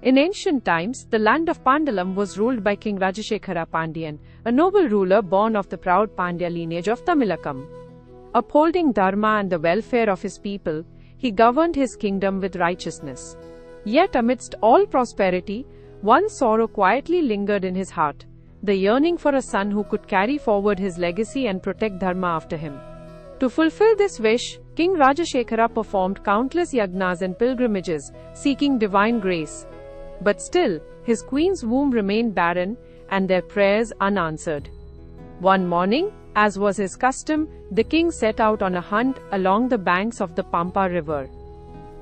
In ancient times, the land of Pandalam was ruled by King Rajashekhara Pandyan, a noble ruler born of the proud Pandya lineage of Tamilakam. Upholding dharma and the welfare of his people, he governed his kingdom with righteousness. Yet amidst all prosperity, one sorrow quietly lingered in his heart, the yearning for a son who could carry forward his legacy and protect dharma after him. To fulfill this wish, King Rajashekhara performed countless yagnas and pilgrimages, seeking divine grace. But still, his queen's womb remained barren, and their prayers unanswered. One morning, as was his custom, the king set out on a hunt along the banks of the Pampa river.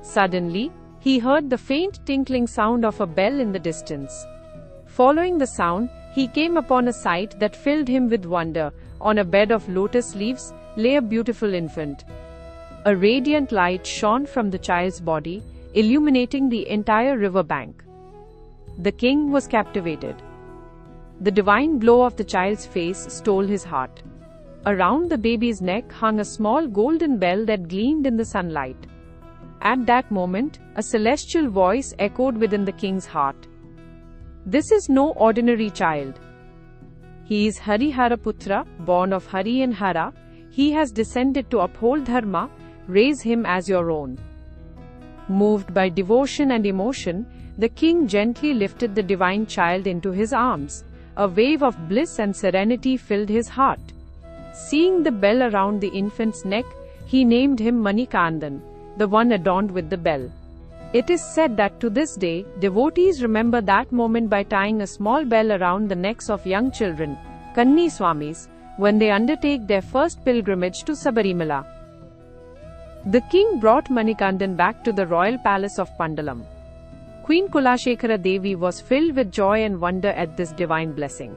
Suddenly, he heard the faint tinkling sound of a bell in the distance. Following the sound, he came upon a sight that filled him with wonder. On a bed of lotus leaves lay a beautiful infant. A radiant light shone from the child's body, illuminating the entire river bank. The king was captivated. The divine glow of the child's face stole his heart. Around the baby's neck hung a small golden bell that gleamed in the sunlight. At that moment, a celestial voice echoed within the king's heart. This is no ordinary child. He is Hariharaputra, born of Hari and Hara. He has descended to uphold dharma. Raise him as your own. Moved by devotion and emotion, the king gently lifted the divine child into his arms. A wave of bliss and serenity filled his heart. Seeing the bell around the infant's neck, he named him Manikandan, the one adorned with the bell. It is said that to this day, devotees remember that moment by tying a small bell around the necks of young children, Kanni Swamis, when they undertake their first pilgrimage to Sabarimala. The king brought Manikandan back to the royal palace of Pandalam. Queen Kulashekara Devi was filled with joy and wonder at this divine blessing.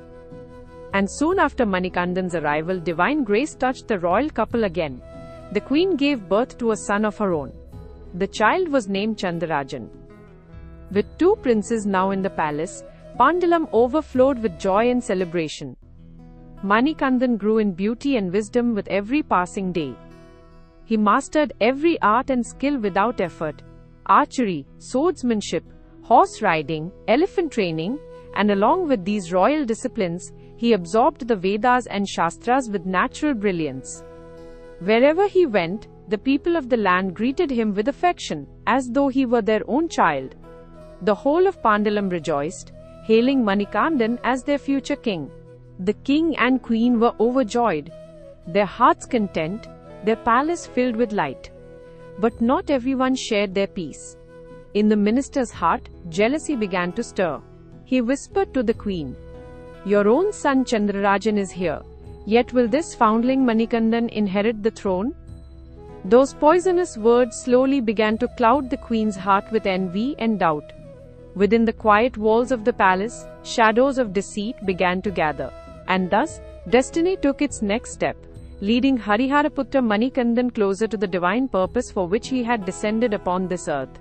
And soon after Manikandan's arrival, divine grace touched the royal couple again. The queen gave birth to a son of her own. The child was named Chandarajan. With two princes now in the palace, Pandalam overflowed with joy and celebration. Manikandan grew in beauty and wisdom with every passing day. He mastered every art and skill without effort: archery, swordsmanship, horse riding, elephant training, and along with these royal disciplines, he absorbed the Vedas and Shastras with natural brilliance. Wherever he went, the people of the land greeted him with affection, as though he were their own child. The whole of Pandalam rejoiced, hailing Manikandan as their future king. The king and queen were overjoyed, their hearts content, their palace filled with light. But not everyone shared their peace. In the minister's heart, jealousy began to stir. He whispered to the queen, "Your own son Chandrarajan is here, yet will this foundling Manikandan inherit the throne?" Those poisonous words slowly began to cloud the queen's heart with envy and doubt. Within the quiet walls of the palace, shadows of deceit began to gather. And thus, destiny took its next step, leading Hariharaputra Manikandan closer to the divine purpose for which he had descended upon this earth.